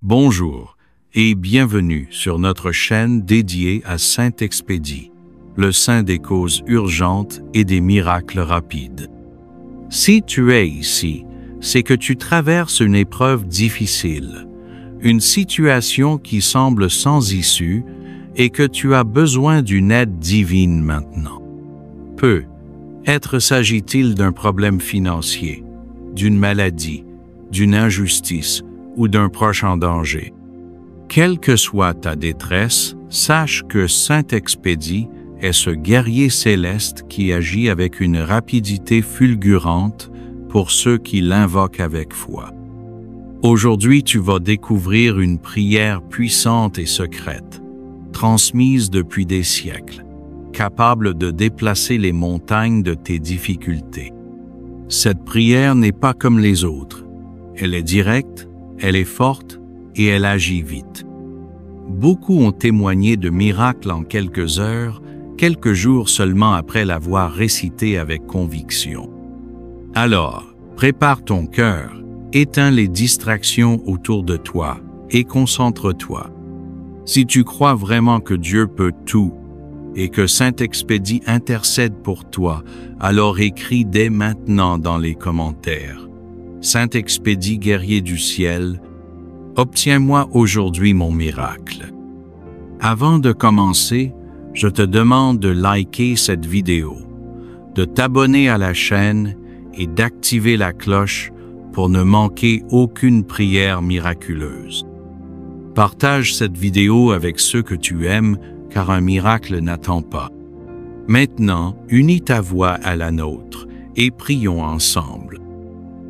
Bonjour et bienvenue sur notre chaîne dédiée à Saint-Expédie, le saint des causes urgentes et des miracles rapides. Si tu es ici, c'est que tu traverses une épreuve difficile, une situation qui semble sans issue et que tu as besoin d'une aide divine maintenant. Peut-être s'agit-il d'un problème financier, d'une maladie, d'une injustice ou d'un proche en danger. Quelle que soit ta détresse, sache que Saint-Expédie est ce guerrier céleste qui agit avec une rapidité fulgurante pour ceux qui l'invoquent avec foi. Aujourd'hui, tu vas découvrir une prière puissante et secrète, transmise depuis des siècles, capable de déplacer les montagnes de tes difficultés. Cette prière n'est pas comme les autres. Elle est directe, elle est forte et elle agit vite. Beaucoup ont témoigné de miracles en quelques heures, quelques jours seulement après l'avoir récité avec conviction. Alors, prépare ton cœur, éteins les distractions autour de toi et concentre-toi. Si tu crois vraiment que Dieu peut tout et que Saint-Expédie intercède pour toi, alors écris dès maintenant dans les commentaires. Saint-Expédie, guerrier du ciel, obtiens-moi aujourd'hui mon miracle. Avant de commencer, je te demande de liker cette vidéo, de t'abonner à la chaîne et d'activer la cloche pour ne manquer aucune prière miraculeuse. Partage cette vidéo avec ceux que tu aimes, car un miracle n'attend pas. Maintenant, unis ta voix à la nôtre et prions ensemble.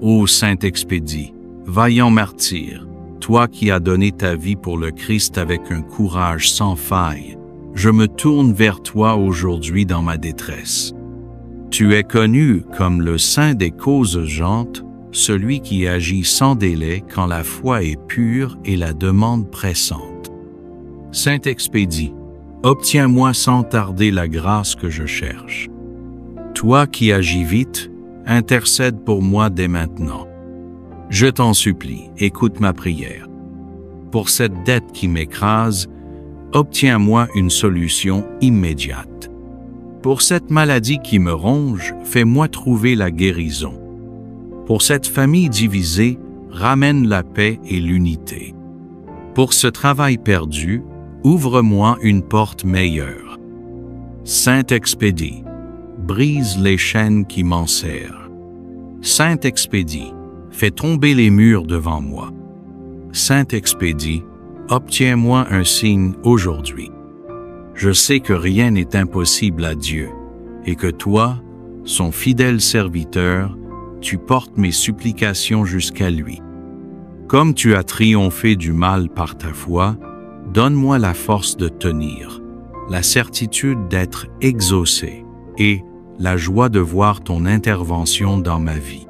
Ô Saint-Expédie, vaillant martyr, toi qui as donné ta vie pour le Christ avec un courage sans faille, je me tourne vers toi aujourd'hui dans ma détresse. Tu es connu comme le saint des causes urgentes, celui qui agit sans délai quand la foi est pure et la demande pressante. Saint-Expédie, obtiens-moi sans tarder la grâce que je cherche. Toi qui agis vite, intercède pour moi dès maintenant. Je t'en supplie, écoute ma prière. Pour cette dette qui m'écrase, obtiens-moi une solution immédiate. Pour cette maladie qui me ronge, fais-moi trouver la guérison. Pour cette famille divisée, ramène la paix et l'unité. Pour ce travail perdu, ouvre-moi une porte meilleure. Saint-Expédie, brise les chaînes qui m'enserrent. Saint-Expédie, fais tomber les murs devant moi. Saint-Expédie, obtiens-moi un signe aujourd'hui. Je sais que rien n'est impossible à Dieu et que toi, son fidèle serviteur, tu portes mes supplications jusqu'à lui. Comme tu as triomphé du mal par ta foi, donne-moi la force de tenir, la certitude d'être exaucé et la joie de voir ton intervention dans ma vie.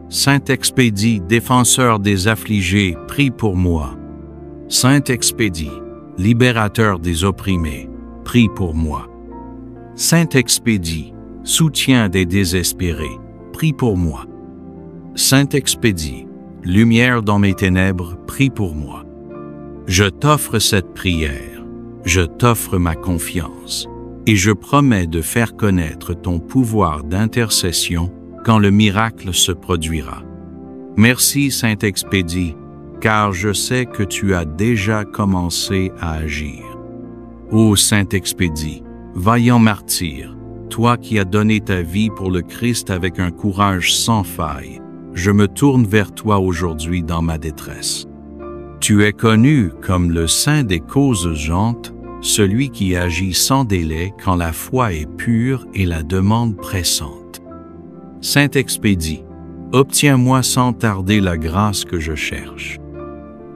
Saint-Expédie, défenseur des affligés, prie pour moi. Saint-Expédie, libérateur des opprimés, prie pour moi. Saint-Expédie, soutien des désespérés, prie pour moi. Saint-Expédie, lumière dans mes ténèbres, prie pour moi. Je t'offre cette prière, je t'offre ma confiance, et je promets de faire connaître ton pouvoir d'intercession quand le miracle se produira. Merci Saint-Expédie, car je sais que tu as déjà commencé à agir. Ô Saint-Expédie, vaillant martyr, toi qui as donné ta vie pour le Christ avec un courage sans faille, je me tourne vers toi aujourd'hui dans ma détresse. Tu es connu comme le saint des causes urgentes, celui qui agit sans délai quand la foi est pure et la demande pressante. Saint-Expédie, obtiens-moi sans tarder la grâce que je cherche.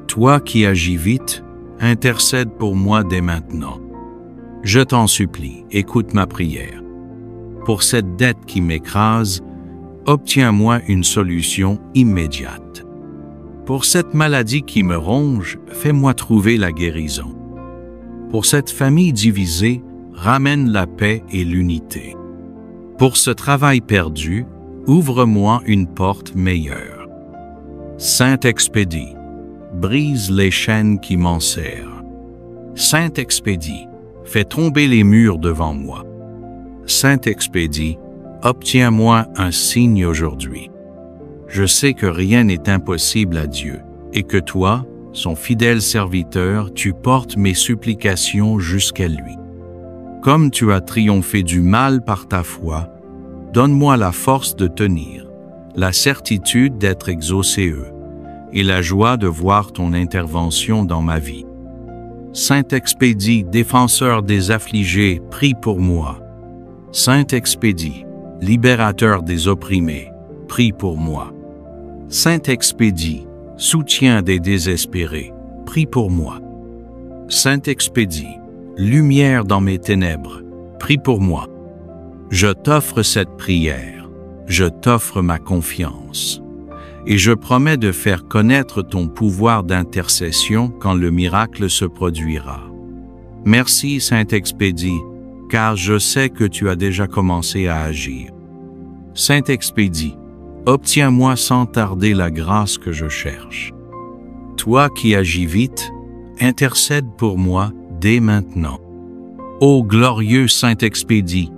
Toi qui agis vite, intercède pour moi dès maintenant. Je t'en supplie, écoute ma prière. Pour cette dette qui m'écrase, obtiens-moi une solution immédiate. Pour cette maladie qui me ronge, fais-moi trouver la guérison. Pour cette famille divisée, ramène la paix et l'unité. Pour ce travail perdu, ouvre-moi une porte meilleure. Saint-Expédie, brise les chaînes qui m'enserrent. Saint-Expédie, fais tomber les murs devant moi. Saint-Expédie, obtiens-moi un signe aujourd'hui. Je sais que rien n'est impossible à Dieu, et que toi, son fidèle serviteur, tu portes mes supplications jusqu'à lui. Comme tu as triomphé du mal par ta foi, donne-moi la force de tenir, la certitude d'être exaucé et la joie de voir ton intervention dans ma vie. Saint-Expédie, défenseur des affligés, prie pour moi. Saint-Expédie, libérateur des opprimés, prie pour moi. Saint-Expédie, soutien des désespérés, prie pour moi. Saint-Expédie, lumière dans mes ténèbres, prie pour moi. Je t'offre cette prière, je t'offre ma confiance, et je promets de faire connaître ton pouvoir d'intercession quand le miracle se produira. Merci, Saint-Expédie, car je sais que tu as déjà commencé à agir. Saint-Expédie, obtiens-moi sans tarder la grâce que je cherche. Toi qui agis vite, intercède pour moi dès maintenant. Ô glorieux Saint-Expédie,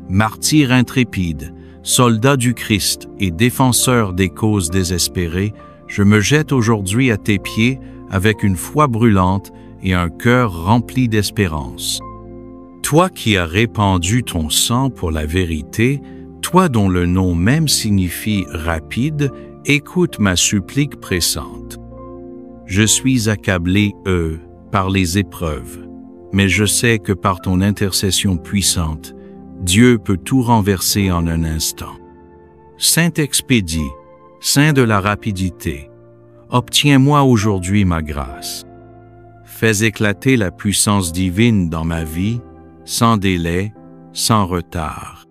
martyr intrépide, soldat du Christ et défenseur des causes désespérées, je me jette aujourd'hui à tes pieds avec une foi brûlante et un cœur rempli d'espérance. Toi qui as répandu ton sang pour la vérité, toi dont le nom même signifie rapide, écoute ma supplique pressante. Je suis accablé, par les épreuves, mais je sais que par ton intercession puissante, Dieu peut tout renverser en un instant. Saint-Expédie, Saint de la rapidité, obtiens-moi aujourd'hui ma grâce. Fais éclater la puissance divine dans ma vie, sans délai, sans retard.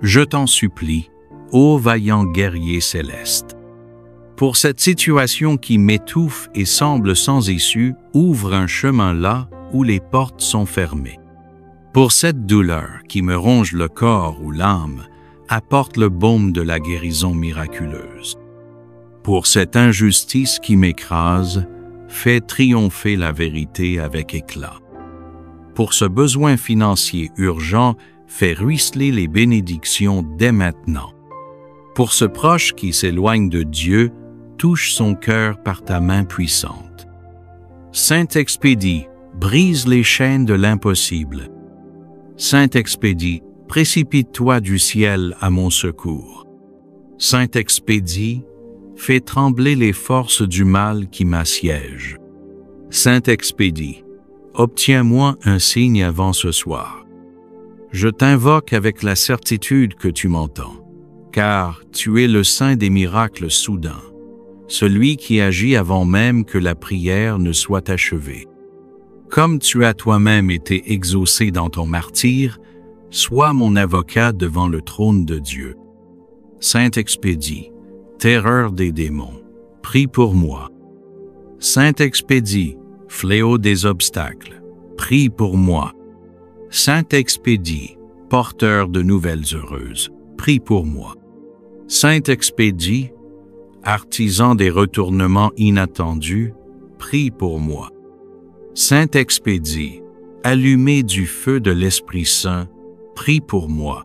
Je t'en supplie, ô vaillant guerrier céleste. Pour cette situation qui m'étouffe et semble sans issue, ouvre un chemin là où les portes sont fermées. Pour cette douleur qui me ronge le corps ou l'âme, apporte le baume de la guérison miraculeuse. Pour cette injustice qui m'écrase, fais triompher la vérité avec éclat. Pour ce besoin financier urgent, fais ruisseler les bénédictions dès maintenant. Pour ce proche qui s'éloigne de Dieu, touche son cœur par ta main puissante. Saint-Expédie, brise les chaînes de l'impossible. Saint-Expédie, précipite-toi du ciel à mon secours. Saint-Expédie, fais trembler les forces du mal qui m'assiègent. Saint-Expédie, obtiens-moi un signe avant ce soir. Je t'invoque avec la certitude que tu m'entends, car tu es le saint des miracles soudains, celui qui agit avant même que la prière ne soit achevée. Comme tu as toi-même été exaucé dans ton martyre, sois mon avocat devant le trône de Dieu. Saint-Expédie, terreur des démons, prie pour moi. Saint-Expédie, fléau des obstacles, prie pour moi. Saint-Expédie, porteur de nouvelles heureuses, prie pour moi. Saint-Expédie, artisan des retournements inattendus, prie pour moi. Saint-Expédie, allumé du feu de l'Esprit Saint, prie pour moi.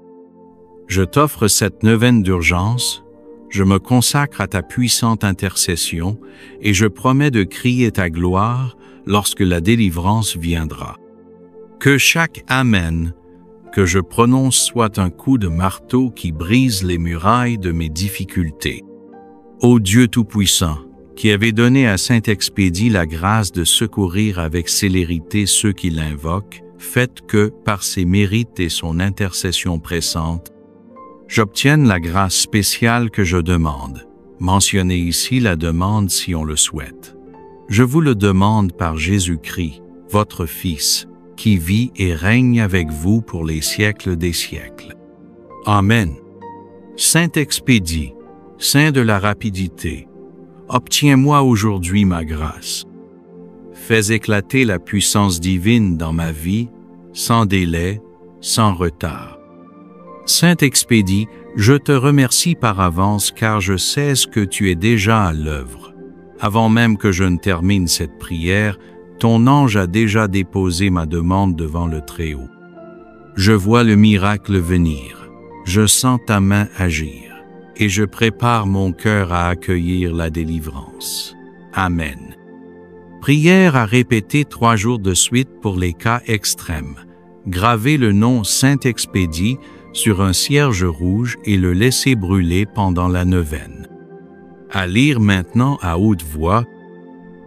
Je t'offre cette neuvaine d'urgence, je me consacre à ta puissante intercession et je promets de crier ta gloire lorsque la délivrance viendra. Que chaque Amen que je prononce soit un coup de marteau qui brise les murailles de mes difficultés. Ô Dieu Tout-Puissant, qui avait donné à Saint-Expédie la grâce de secourir avec célérité ceux qui l'invoquent, faites que, par ses mérites et son intercession pressante, j'obtienne la grâce spéciale que je demande. Mentionnez ici la demande si on le souhaite. Je vous le demande par Jésus-Christ, votre Fils, qui vit et règne avec vous pour les siècles des siècles. Amen. Saint-Expédie, Saint de la rapidité, obtiens-moi aujourd'hui ma grâce. Fais éclater la puissance divine dans ma vie, sans délai, sans retard. Saint-Expédie, je te remercie par avance car je sais ce que tu es déjà à l'œuvre. Avant même que je ne termine cette prière, ton ange a déjà déposé ma demande devant le Très-Haut. Je vois le miracle venir, je sens ta main agir, et je prépare mon cœur à accueillir la délivrance. Amen. Prière à répéter 3 jours de suite pour les cas extrêmes. Gravez le nom Saint-Expédie sur un cierge rouge et le laissez brûler pendant la neuvaine. À lire maintenant à haute voix.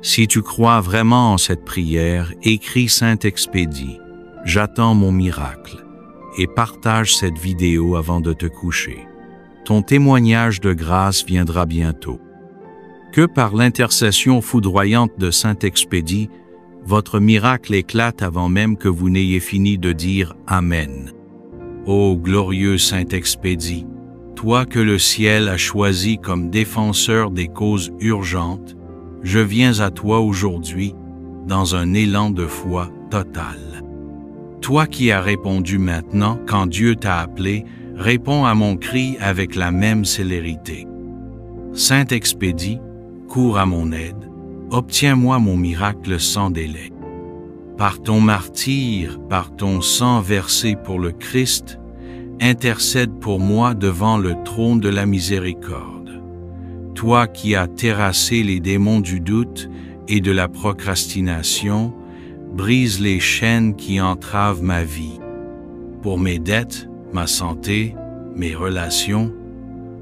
Si tu crois vraiment en cette prière, écris Saint-Expédie. J'attends mon miracle. Et partage cette vidéo avant de te coucher. Ton témoignage de grâce viendra bientôt. Que par l'intercession foudroyante de Saint-Expédie, votre miracle éclate avant même que vous n'ayez fini de dire Amen. Ô glorieux Saint-Expédie, toi que le ciel a choisi comme défenseur des causes urgentes, je viens à toi aujourd'hui dans un élan de foi totale. Toi qui as répondu maintenant quand Dieu t'a appelé, réponds à mon cri avec la même célérité. Saint-Expédie, cours à mon aide, obtiens-moi mon miracle sans délai. Par ton martyre, par ton sang versé pour le Christ, intercède pour moi devant le trône de la miséricorde. Toi qui as terrassé les démons du doute et de la procrastination, brise les chaînes qui entravent ma vie. Pour mes dettes, ma santé, mes relations,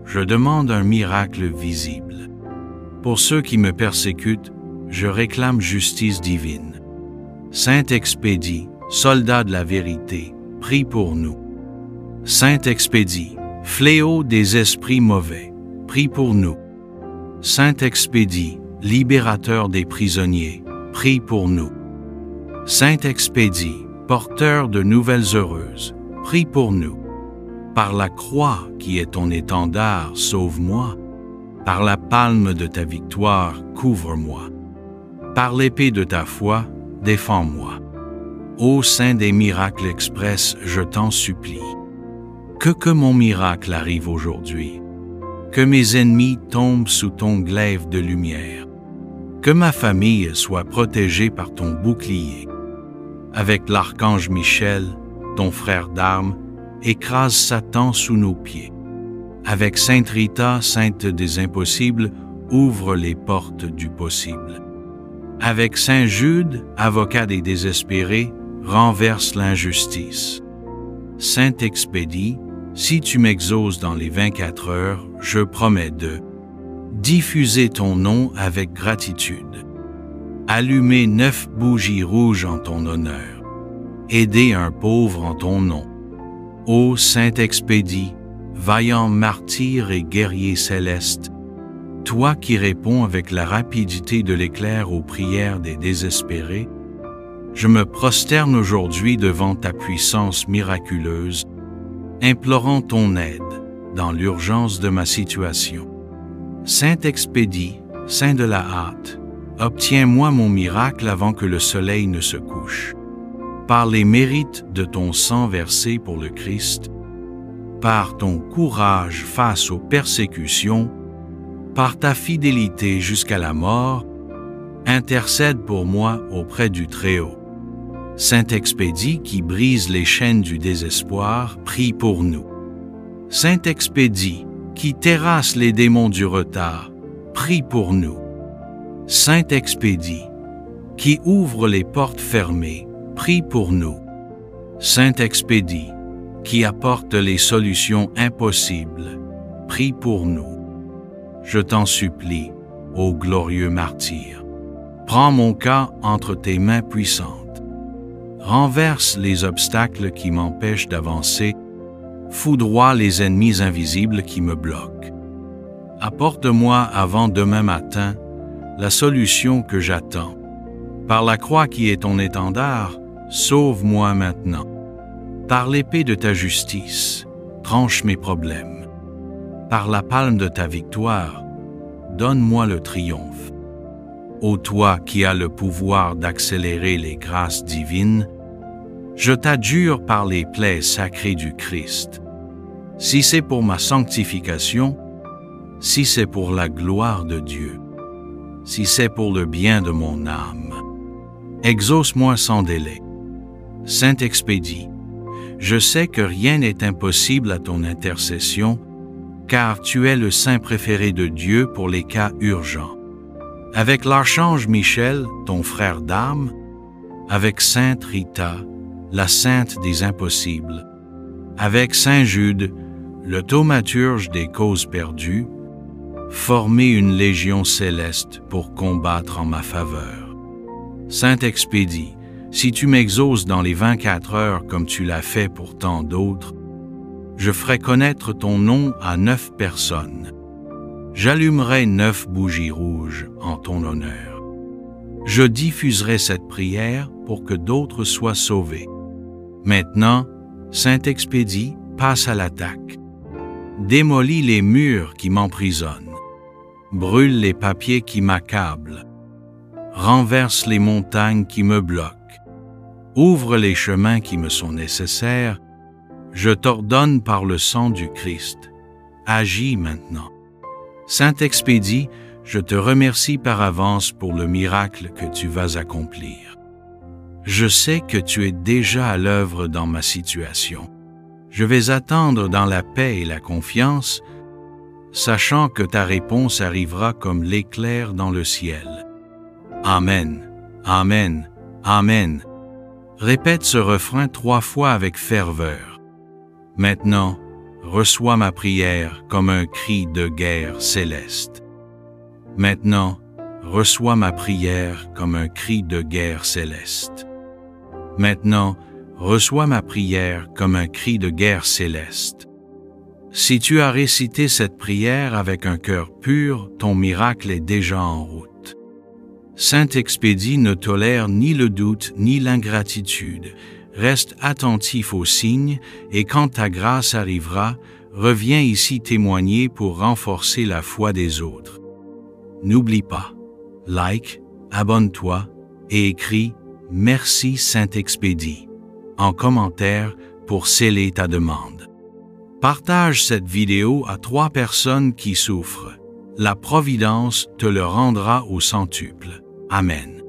je demande un miracle visible. Pour ceux qui me persécutent, je réclame justice divine. Saint-Expédie, soldat de la vérité, prie pour nous. Saint-Expédie, fléau des esprits mauvais, prie pour nous. Saint-Expédie, libérateur des prisonniers, prie pour nous. Saint-Expédie, porteur de nouvelles heureuses, prie pour nous. Par la croix qui est ton étendard, sauve-moi. Par la palme de ta victoire, couvre-moi. Par l'épée de ta foi, défends-moi. Ô Saint des miracles express, je t'en supplie. Que mon miracle arrive aujourd'hui. Que mes ennemis tombent sous ton glaive de lumière. Que ma famille soit protégée par ton bouclier. Avec l'archange Michel, ton frère d'armes, écrase Satan sous nos pieds. Avec Sainte Rita, sainte des impossibles, ouvre les portes du possible. Avec Saint Jude, avocat des désespérés, renverse l'injustice. Saint-Expédie, si tu m'exauces dans les 24 heures, je promets de diffuser ton nom avec gratitude, allumer 9 bougies rouges en ton honneur, aider un pauvre en ton nom. Ô Saint-Expédie, vaillant martyr et guerrier céleste, toi qui réponds avec la rapidité de l'éclair aux prières des désespérés, je me prosterne aujourd'hui devant ta puissance miraculeuse, implorant ton aide dans l'urgence de ma situation. Saint-Expédie, Saint de la hâte, obtiens-moi mon miracle avant que le soleil ne se couche. Par les mérites de ton sang versé pour le Christ, par ton courage face aux persécutions, par ta fidélité jusqu'à la mort, intercède pour moi auprès du Très-Haut. Saint-Expédie qui brise les chaînes du désespoir, prie pour nous. Saint-Expédie qui terrasse les démons du retard, prie pour nous. Saint-Expédie qui ouvre les portes fermées, prie pour nous. Saint-Expédie qui apporte les solutions impossibles, prie pour nous. Je t'en supplie, ô glorieux martyr, prends mon cas entre tes mains puissantes. Renverse les obstacles qui m'empêchent d'avancer, foudroie les ennemis invisibles qui me bloquent. Apporte-moi avant demain matin la solution que j'attends. Par la croix qui est ton étendard, sauve-moi maintenant. Par l'épée de ta justice, tranche mes problèmes. Par la palme de ta victoire, donne-moi le triomphe. Ô toi qui as le pouvoir d'accélérer les grâces divines, je t'adjure par les plaies sacrées du Christ. Si c'est pour ma sanctification, si c'est pour la gloire de Dieu, si c'est pour le bien de mon âme. Exauce-moi sans délai. Saint-Expédie, je sais que rien n'est impossible à ton intercession, car tu es le saint préféré de Dieu pour les cas urgents. Avec l'archange Michel, ton frère d'armes, avec sainte Rita, la sainte des impossibles, avec saint Jude, le thaumaturge des causes perdues, formez une légion céleste pour combattre en ma faveur. Saint-Expédie, si tu m'exauces dans les 24 heures comme tu l'as fait pour tant d'autres, je ferai connaître ton nom à 9 personnes. J'allumerai 9 bougies rouges en ton honneur. Je diffuserai cette prière pour que d'autres soient sauvés. Maintenant, Saint-Expédie, passe à l'attaque. Démolis les murs qui m'emprisonnent. Brûle les papiers qui m'accablent. Renverse les montagnes qui me bloquent. Ouvre les chemins qui me sont nécessaires. Je t'ordonne par le sang du Christ. Agis maintenant. Saint-Expédie, je te remercie par avance pour le miracle que tu vas accomplir. Je sais que tu es déjà à l'œuvre dans ma situation. Je vais attendre dans la paix et la confiance, sachant que ta réponse arrivera comme l'éclair dans le ciel. Amen, Amen, Amen. Répète ce refrain 3 fois avec ferveur. Maintenant, reçois ma prière comme un cri de guerre céleste. Maintenant, reçois ma prière comme un cri de guerre céleste. Maintenant, reçois ma prière comme un cri de guerre céleste. Si tu as récité cette prière avec un cœur pur, ton miracle est déjà en route. Saint-Expédie ne tolère ni le doute ni l'ingratitude. Reste attentif aux signes et quand ta grâce arrivera, reviens ici témoigner pour renforcer la foi des autres. N'oublie pas, like, abonne-toi et écris « Merci Saint-Expédie » en commentaire pour sceller ta demande. Partage cette vidéo à 3 personnes qui souffrent. La Providence te le rendra au centuple. Amen.